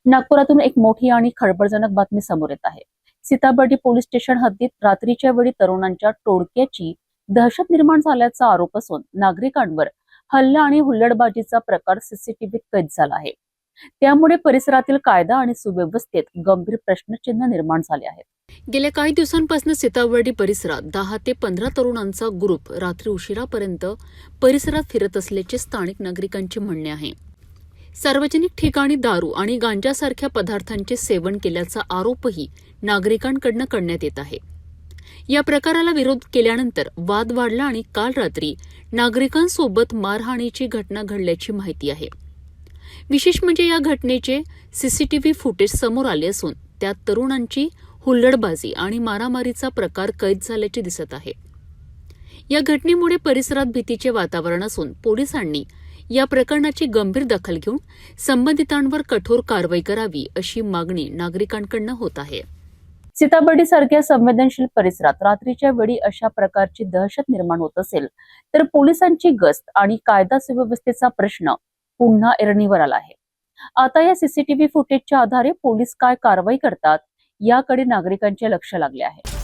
नागपुरातून एक मोठी आणि खळबळजनक बातमी समोर येत आहे। सीताबर्डी पोलीस स्टेशन हद्दीत रात्रीच्या वेळी तरुणांच्या टोळक्याची दहशत निर्माण झाल्याचा आरोप असून नागरिकांवर हल्ला आणि हुल्लडबाजीचा प्रकार सीसीटीव्हीत कैद झाला आहे। त्यामुळे परिसरातील कायदा आणि सुव्यवस्थेत गंभीर प्रश्नचिन्ह निर्माण झाले आहेत। गेल्या काही दिवसांपासून सीताबर्डी परिसरात 10 ते 15 तरुणांचा ग्रुप रात्री उशिरापर्यंत परिसरात फिरत असल्याचे स्थानिक नागरिकांचे म्हणणे आहे। सार्वजनिक ठिकाणी दारू आणि गांजासारख्या पदार्थांचे सेवन केल्याचा आरोपही नागरिकांकडून करण्यात येत आहे। या प्रकाराला विरोध केल्यानंतर वाद वाढला आणि काल रात्री नागरिकांसोबत मारहाणीची घटना घडल्याची माहिती आहे। विशेष म्हणजे या घटनेचे सीसीटीव्ही फुटेज समोर आले असून त्यात तरुणांची हुल्लडबाजी आणि मारामारीचा प्रकार कैद झाल्याचे दिसत आहे। या घटनेमुळे परिसरात भीतीचे वातावरण असून पोलिसांनी या प्रकरणाची गंभीर दखल घेऊन संबंधितांवर कठोर कारवाई करावी अशी मागणी नागरिकांकडून होत आहे। सीताबर्डी सारख्या संवेदनशील परिसरात रात्रीच्या वेळी अशा प्रकारची दहशत निर्माण होत असेल तर पोलिसांची गस्त आणि कायदा सुव्यवस्थेचा प्रश्न पुन्हा ऐरणीवर आला आहे। आता या सीसीटीव्ही फुटेजच्या आधारे पोलीस काय कारवाई करतात याकडे नागरिकांचे लक्ष लागले आहे।